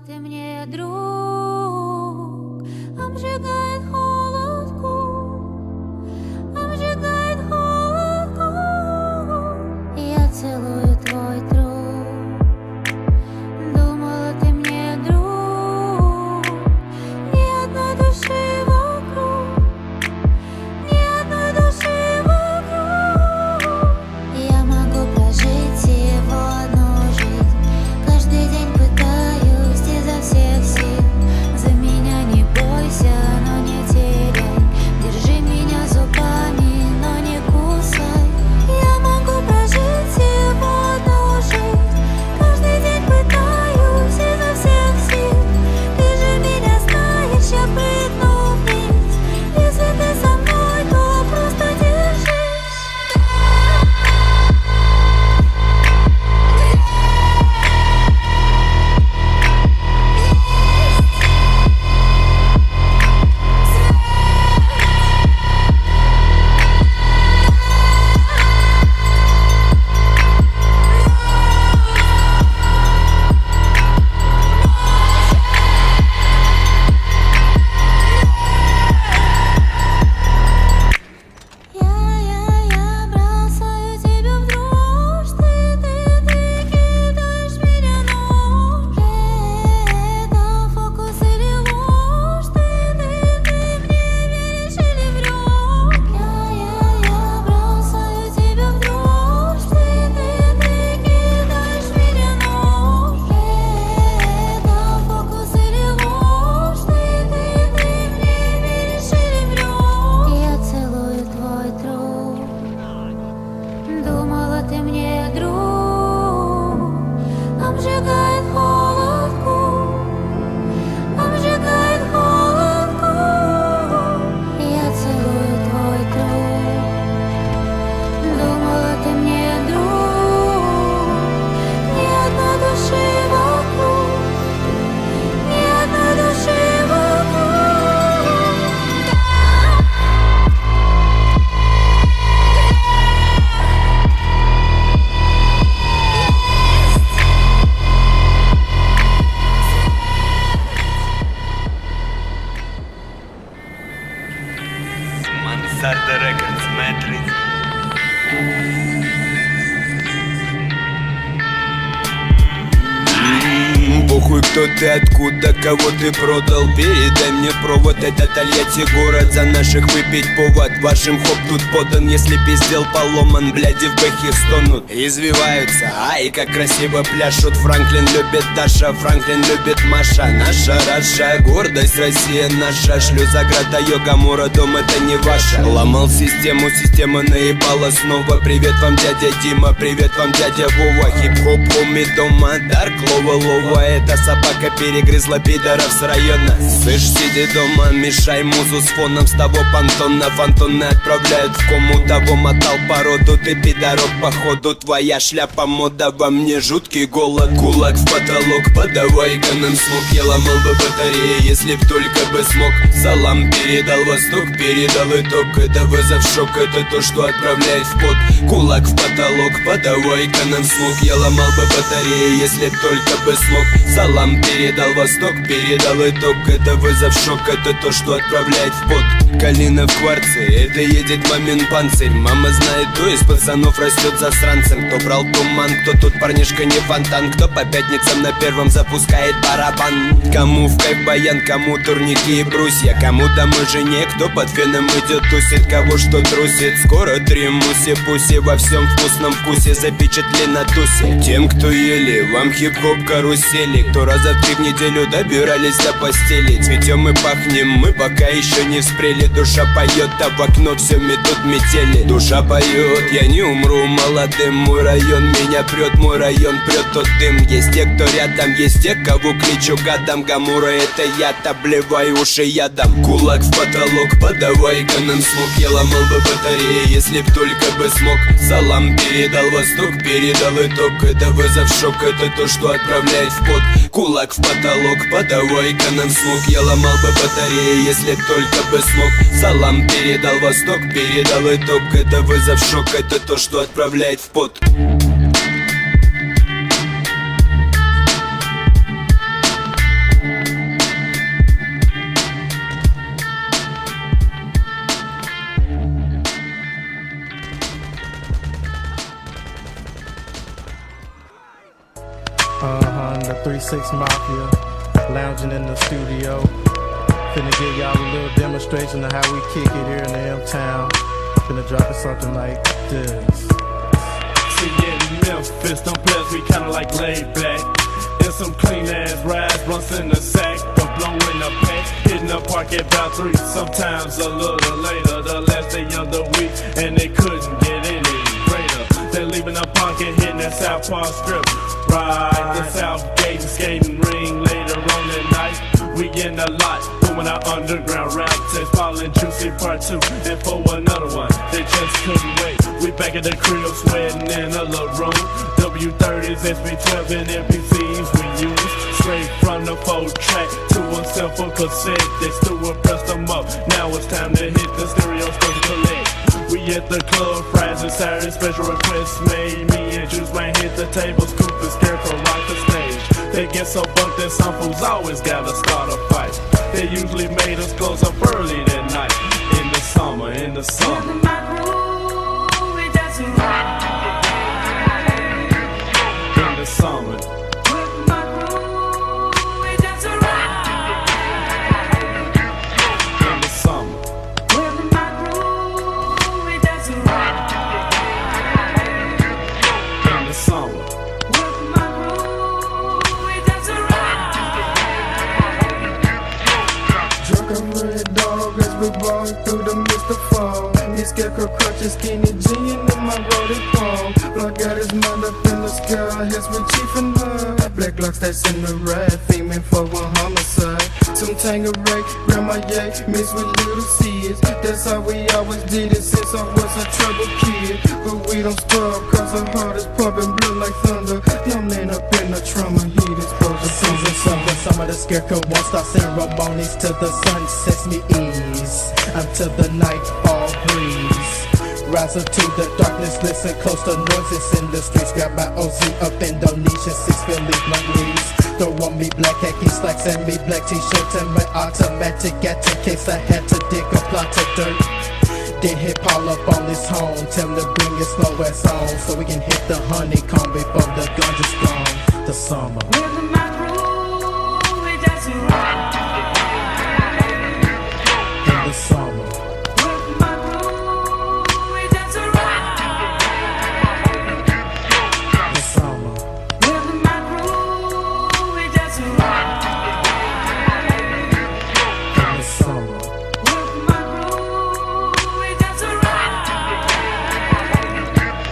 ты мне друг, обжигает холодку, обжигает холодку. Я целую твой труп. Думала, ты мне друг, ни одной души вокруг, ни одной души вокруг. Я могу прожить всего одну жизнь, каждый день пытаюсь изо всех сил. За меня не бойся, но не теряй, держи меня зубами, но не кусай. Я могу прожить всего одну жизнь, каждый день пытаюсь изо всех сил. Ты же меня знаешь, я прыгну вниз. Если ты со мной, то просто держись. Я бросаю тебя в дрожь, ты кидаешь меня нож. Это фокус или ложь, ты мне веришь или врешь? Я бросаю тебя в дрожь, ты кидаешь меня нож. Это фокус или ложь, ты мне веришь или врешь? Я целую твой труп. Думала, ты мне друг, обжигает холодку, обжигает холодку. Я целую твой труп. Думала, ты мне друг, ни одной души вокруг, ни одной души вокруг. Мансарда Рекордс, Мэтрис. Похуй, кто ты, откуда, кого ты продал. Передай мне провод, это Тольятти город. За наших выпить повод, вашим хоп тут подан. Если пиздел поломан, бляди в бэхе стонут, извиваются, ай, как красиво пляшут. Франклин любит Даша, Франклин любит Маша. Наша Раша, гордость Россия наша. Шлюзограда, Йога-Мура, дом это не ваша. Ломал систему, система наебала снова. Привет вам, дядя Дима, привет вам, дядя Вова. Хип-хоп, хоми дома, Дарк, лова. Эта собака перегрызла пидоров с района. Слышь, сиди дома, мешай музу с фоном. С того понтона фантоны отправляют в кому. Того мотал породу, ты пидорок походу. Твоя шляпа мода, во мне жуткий голод. Кулак в потолок, подавай-ка нам смог. Я ломал бы батареи, если б только бы смог. Салам передал восток, передал итог. Это вызов, шок, это то, что отправляет в пот. Кулак в потолок, подавай-ка нам смог. Я ломал бы батареи, если б только бы смог. Салам передал восток, передал итог. Это вызов, шок, это то, что отправляет в пот. Калина в кварце, это едет мамин панцирь. Мама знает, кто из пацанов растет засранцем. Кто брал туман, кто тут парнишка не фонтан. Кто по пятницам на первом запускает барабан. Кому в кайф баян, кому турники и брусья. Кому домой жене, кто под феном идет тусит. Кого что трусит, скоро 3 муси-пуси. Во всем вкусном вкусе запечатли на тусе. Тем, кто ели, вам хип-хоп карусели. Кто раза в 3 в неделю добирались до постели. Цветем и пахнем, мы пока еще не вспрели. Душа поет, а в окно все метут метели. Душа поет, я не умру молодым. Мой район меня прет, мой район прет тот дым. Есть те, кто рядом, есть те, кого кличу гадом. Гамура это я, обливай уши ядом. Кулак в потолок, подавай-ка нам смог. Я ломал бы батареи, если б только бы смог. Салам передал восток, передал итог. Это вызов, шок, это то, что отправляет в пот. Кулак в потолок, подавай-ка нам смог. Я ломал бы батареи, если б только бы смог. Салам передал восток, передал итог. Это вызов, шок, это то, что отправляет в пот. the 3-6 Mafia, lounging in the studio. Finna give y'all a little demonstration of how we kick it here in the M-Town. Finna drop it something like this. See, in Memphis, them players we kinda like laid back. In some clean ass rides, runs in the sack, but blowing the pack. Hitting the park at about 3, sometimes a little later. The last day of the week, and they couldn't get any greater. They're leaving the punk and hitting that South Park strip. Ride the South Gate and skating ring later on the night. We in the lot, doing our underground rap test. Falling Juicy Part 2, and for another one, they just couldn't wait. We back at the crib, sweating in a little room. W30s, SB12, and MPCs we use. Straight from the 4-track to a simple cassette. They still pressed them up, now it's time to hit the stereo stuff to collect. We at the club, fries and Saturday, special requests made. Me and Juice Man hit the table, scoop and scarecrow, rock the stage. They get so bumped that some fools always gotta start a fight. They usually made us close up early that night. In the summer, in the summer. In the summer. In the summer. In the summer. Drunk a red dog as we walk through the mist of fall. His scarecrow crutches, skinny jean in my rolling palm. Blood got his mind up in the sky, his with chief and love. Black locks that's in the ride, female for one homicide. Some Tangeray, grandma yay, mixed with little seeds. That's how we always did it since I was a troubled kid. But we don't stop, cause our heart is pumping blood like thunder. Young man up in the trauma, heat exposure. Some of the scarecrow won't stop ceremonies till the sun sets me ease. Until the nightfall breeze. Rise up to the darkness, listen close to noises in the streets. Grab my OZ up Indonesia, 6 Philly blunt leaves. Throw on me black khaki slacks and me black t-shirt and my automatic gat in case I had to dig a plot of dirt. Then hit Paul up on his home, tell him to bring his slow ass on so we can hit the honeycomb before the ganja's gone. The summer. In the summer. The summer. In the summer.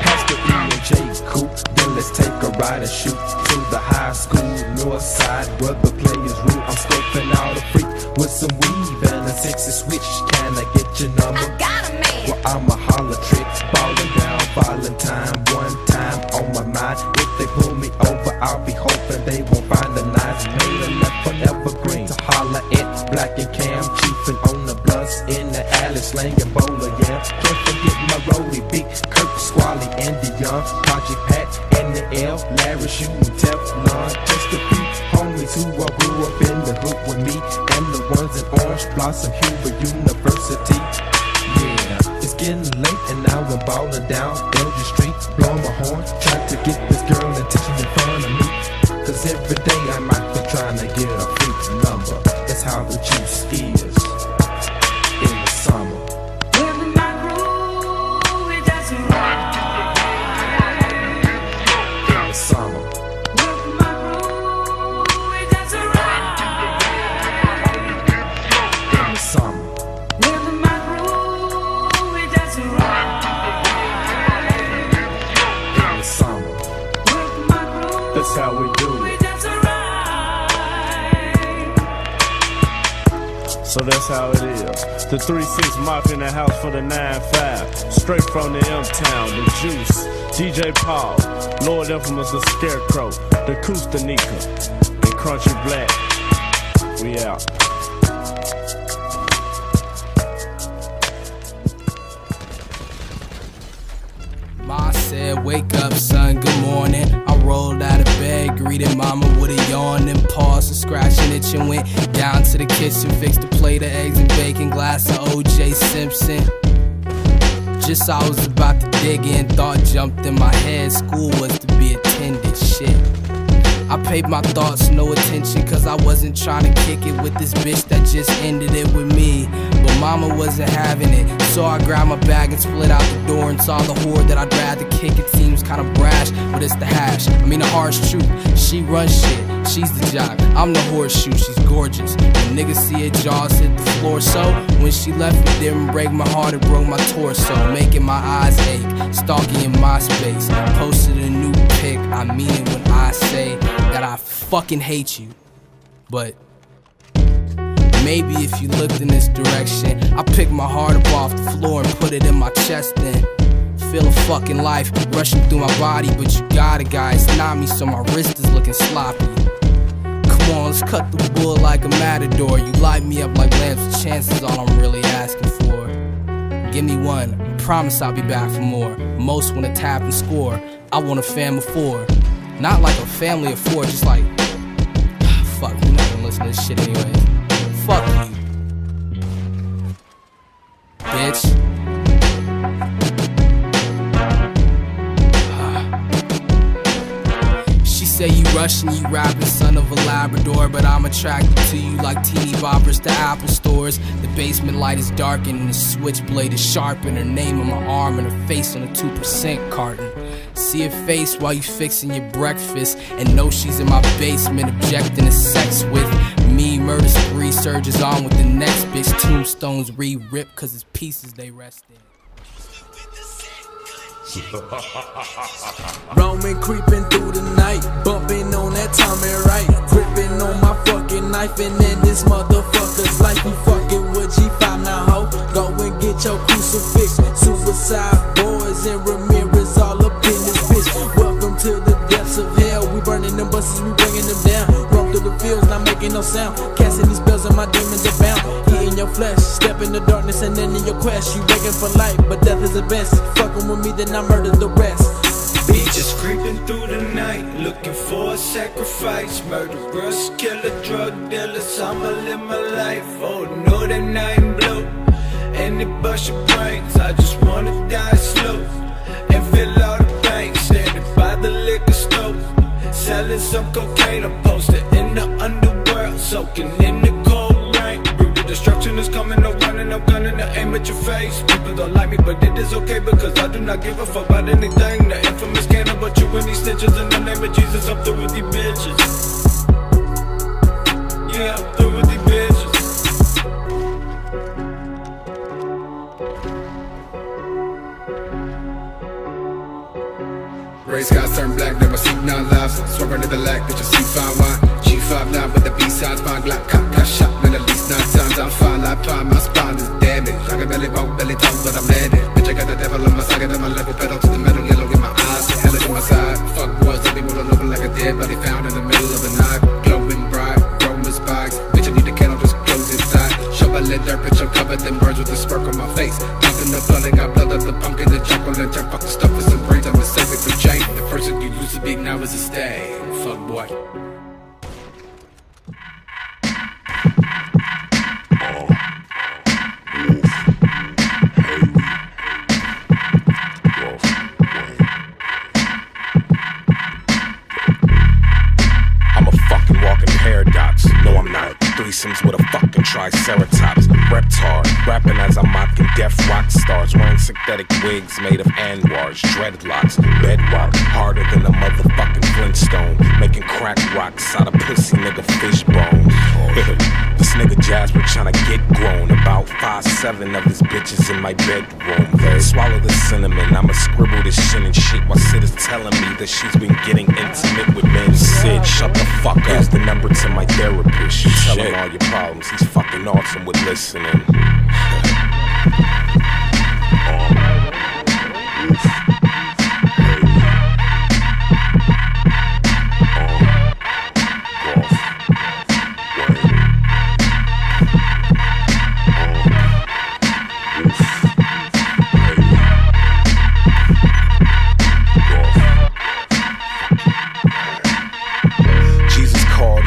Pastor E and J Coupe, then let's take a ride and shoot to the high school north side where the players rule. I'm scoping out a freak with some weave and a sexy switch. Can I get your number? I got a man. Well, I'm a holler trick, ballin' down, Valentine. One time on my mind, if they pull me over, I'll be hoping they won't find a nice made a left for evergreen to holler at Black and Cam, chiefin' on the blunts in the alley, slanging bowler, yeah. Can't forget my roadie, Big Kirk, Squally, and Dion, Project Pat, and the L, Larry shooting Teflon. Just a few homies who all grew up in the hood with me, and the ones in Orange Blossom, Hubert University. Yeah, it's getting late and now I'm ballin' down Elgin Street, blowing my horn, trying to get this girl attention in front of me. Cause every day I'm out there trying to get a freak number. That's how the juice is in the summer. In the summer. In the summer. In the summer. That's how we do it. So that's how it is. The 3-6 Mafia in the house for the 9-5. Straight from the M-Town, the Juice, DJ Paul, Lord Infamous, the Scarecrow, the Kustanika, and Crunchy Black. We out. Ma said, wake up, son, good morning. I rolled out of bed, greeted mama with a yawn, then paused and scratched an itch and went down to the kitchen, fixed a plate of eggs and bacon, glass of O.J. Simpson. Just I was about to dig in, thought jumped in my head, school was to be attended, shit. I paid my thoughts no attention, cause I wasn't trying to kick it with this bitch that just ended it with me. But mama wasn't having it, so I grabbed my bag and split out the door and saw the whore that I'd rather kick. It seems kinda brash, but it's the hash. I mean the harsh truth, she runs shit, she's the jock, I'm the horseshoe, she's gorgeous. When niggas see her jaws hit the floor, so when she left it didn't break my heart, it broke my torso, making my eyes ache. Stalking in my space, posted a new pic, I mean it when I say that I fucking hate you. But maybe if you looked in this direction, I pick my heart up off the floor and put it in my chest then feel a fucking life rushing through my body. But you got it, guys, not me, so my wrist is looking sloppy. Come on, let's cut the bull like a matador. You light me up like lamps, the chances all I'm really asking for. Give me one, I promise I'll be back for more. Most wanna tap and score, I want a fam of four. Not like a family of four, just like fuck, you're not gonna listen to this shit anyway. Fuck you, bitch. She say you Russian, you rapping, son of a Labrador, but I'm attracted to you like teeny boppers to Apple stores. The basement light is darkened and the switchblade is sharpened. Her name on my arm and her face on a 2% carton. See her face while you fixing your breakfast, and know she's in my basement objecting to sex with me. Murder spree surges on with the next bitch. Tombstones re-ripped cause it's pieces they rest in. Roaming, creeping through the night, bumping on that Tommy right, gripping on my fucking knife, and in this motherfucker's life, you fucking with G5 now, ho. Go and get your crucifix. Suicide boys and Ramirez all up in this bitch. Welcome to the depths of hell. We burning them buses, we bringing them down. Roam through the fields, not making no sound. Casting these spells and my demons are bound. Hitting your flesh, step in the darkness and ending your quest. You begging for life, but death is the best. Fucking with me, then I murder the rest. Just creeping through the night, looking for a sacrifice. Murderers, killer, drug dealers, I'ma live my life. Oh no, that night and blue, and it bust your brains. I just wanna die slow and feel all the pain. Standing by the liquor stove, selling some cocaine. I'm posted in the underworld, soaking in the cold rain. Brutal destruction is coming, no running, I'm gunning to aim at your face. People don't like me, but it is okay because I do not give a fuck about anything. The infamous cannon, but you and these snitches. In the name of Jesus, I'm through with these bitches. Yeah, I'm through with these bitches. Gray skies turn black, never see none lives. Swerving to the lack, that you see fine wine. G5 now with the B-sides, fine Glock, cop, got shot, man, at least 9 times. I'm fine, I find my spine is damaged. I can belly talk, but I'm landed. Bitch, I got the devil on my socket, on my level, pedal to the metal, yellow in my eyes. Hell in my side, fuck boys, they be rolling over like a dead body found in the middle of the night. Glowing bright, Roman spikes. Bitch, I need the candle, just close it tight. Shovel in dirt, bitch, I'm covered in birds with a smirk on my face. Pumping the blood, I got blood up the pumpkin, the chocolate, and turn fuck the stuff with some brains. I'm a saving from change. The person you used to be now is a stay. Fuck boy. I'm a fucking walking paradox. No, I'm not. Threesomes with a fucking triceratops. Reptar, rapping as I'm mocking deaf rock stars. Wearing synthetic wigs made of anwars, dreadlocks, bedrock, harder than a motherfucking Flintstone. Making crack rocks out of pussy nigga fish bones. This nigga Jasper tryna get grown. About 5'7" of his bitches in my bedroom. Swallow the cinnamon, I'ma scribble this shit and shit while Sid is telling me that she's been getting intimate with men. Sid, shut the fuck up. Here's the number to my therapist. You tell him all your problems, he's fucking awesome with listening.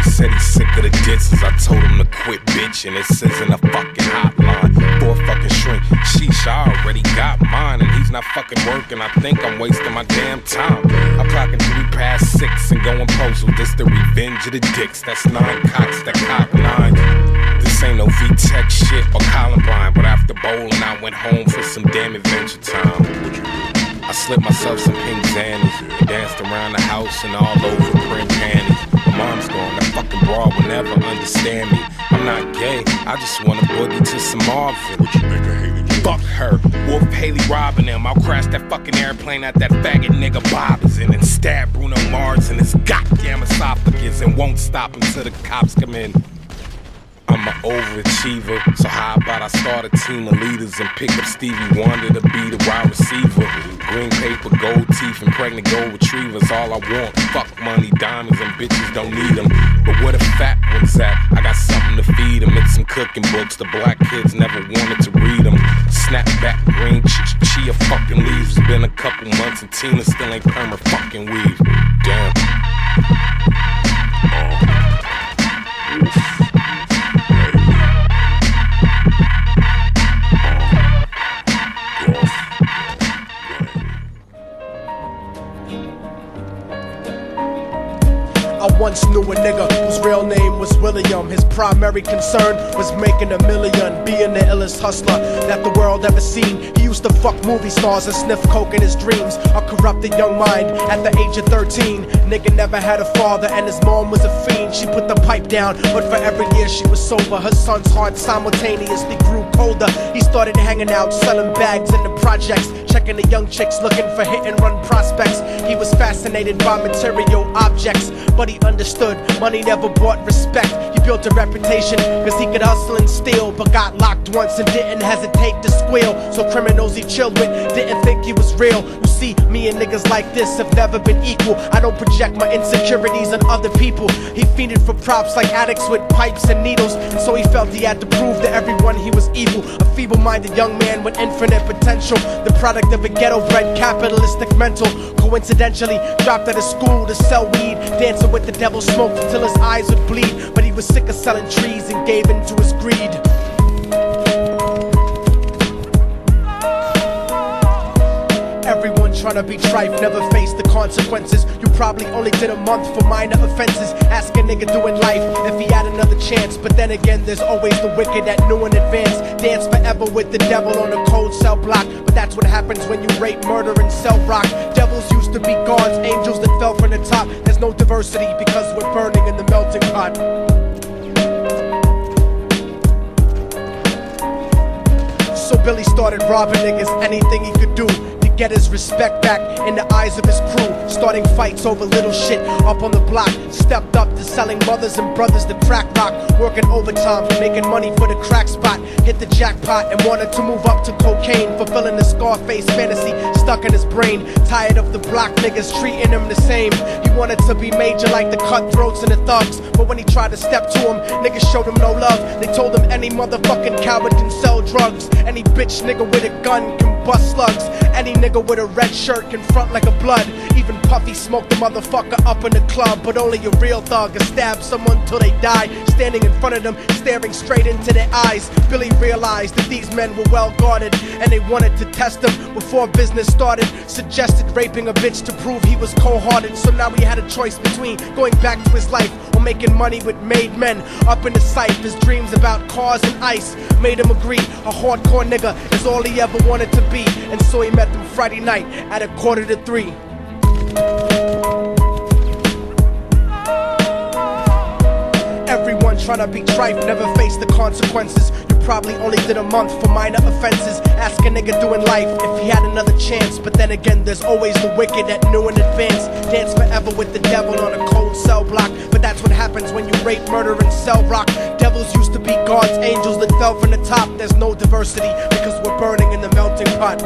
Said he's sick of the disses. I told him to quit bitching. This isn't a fucking hotline. for a fucking shrink. Sheesh, I already got mine, and he's not fucking working. I think I'm wasting my damn time. I'm clocking 3 past 6 and going postal. This the revenge of the dicks. That's 9 cocks that cock 9. This ain't no V-Tech shit or Columbine, but after bowling, I went home for some damn adventure time. I slipped myself some pink Xannies and danced around the house and all over print panties. My mom's gone, that fucking broad will never understand me. I'm not gay, I just wanna boogie to some Marvin. What you think I hated you? Fuck her, Wolf Haley robbing them. I'll crash that fucking airplane at that faggot nigga Bob is in and stab Bruno Mars in his goddamn esophagus and won't stop until the cops come in. I'm an overachiever, so how about I start a team of leaders and pick up Stevie Wonder to be the wide receiver. Green paper, gold teeth, and pregnant gold retrievers, all I want. Fuck money, diamonds, and bitches don't need them. But where the fat ones at? I got something to feed them. It's some cooking books, the black kids never wanted to read them. Snapback, green chia fucking leaves. It's been a couple months and Tina still ain't perma fucking weave. Damn. I once knew a nigga whose real name was William. His primary concern was making $1 million, being the illest hustler that the world ever seen. He used to fuck movie stars and sniff coke in his dreams. A corrupted young mind at the age of 13. Nigga never had a father and his mom was a fiend. She put the pipe down, but for every year she was sober, her son's heart simultaneously grew colder. He started hanging out, selling bags in the projects, checking the young chicks looking for hit and run prospects. He was fascinated by material objects, but he understood money never brought respect. He built a reputation cause he could hustle and steal, but got locked once and didn't hesitate to squeal. So criminals he chilled with didn't think he was real. You see, me and niggas like this have never been equal. I don't project my insecurities on other people. He fiended for props like addicts with pipes and needles, and so he felt he had to prove to everyone he was evil. A feeble-minded young man with infinite potential, the product of a ghetto-bred capitalistic mental. Coincidentally dropped out of school to sell weed, dancing with the devil, smoked until his eyes would bleed. But he was sick of selling trees and gave in to his greed. Everyone tryna be trife, never face the consequences. You probably only did a month for minor offenses. Ask a nigga doing life if he had another chance. But then again, there's always the wicked that knew in advance. Dance forever with the devil on a cold cell block. But that's what happens when you rape, murder, and sell rock. Devils used to be gods, angels that fell from the top. There's no diversity because we're burning in the melting pot. So Billy started robbing niggas, anything he could do to get his respect back in the eyes of his crew. Starting fights over little shit up on the block. Stepped up to selling mothers and brothers the crack rock. Working overtime, making money for the crack spot. Hit the jackpot and wanted to move up to cocaine, fulfilling the Scarface fantasy stuck in his brain. Tired of the block niggas treating him the same. He wanted to be major like the cutthroats and the thugs. But when he tried to step to him, niggas showed him no love. They told him any motherfucking coward can sell drugs. Any bitch nigga with a gun can bust slugs. Any nigga with a red shirt can front like a blood. Even Puffy smoked the motherfucker up in the club. But only a real thug can stab someone till they die. Standing in front of them, staring straight into their eyes, Billy realized that these men were well guarded, and they wanted to test him before business started. Suggested raping a bitch to prove he was cold-hearted. So now he had a choice between going back to his life or making money with made men. Up in the sight, his dreams about cars and ice made him agree a hardcore nigga is all he ever wanted to be. And so he met them Friday night at 2:45. Everyone tryna be trife, never face the consequences. You probably only did a month for minor offenses. Ask a nigga doing life if he had another chance. But then again, there's always the wicked that knew in advance. Dance forever with the devil on a cold cell block. But that's what happens when you rape, murder, and sell rock. Devils used to be gods, angels that fell from the top. There's no diversity because we're burning in the melting pot.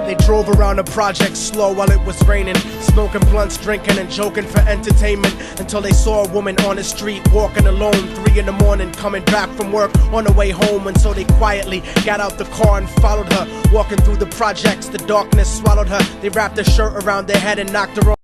They drove around the project slow while it was raining, smoking blunts, drinking and joking for entertainment, until they saw a woman on the street walking alone, 3 in the morning, coming back from work on the way home. And so they quietly got out the car and followed her, walking through the projects. The darkness swallowed her. They wrapped her shirt around their head and knocked her off.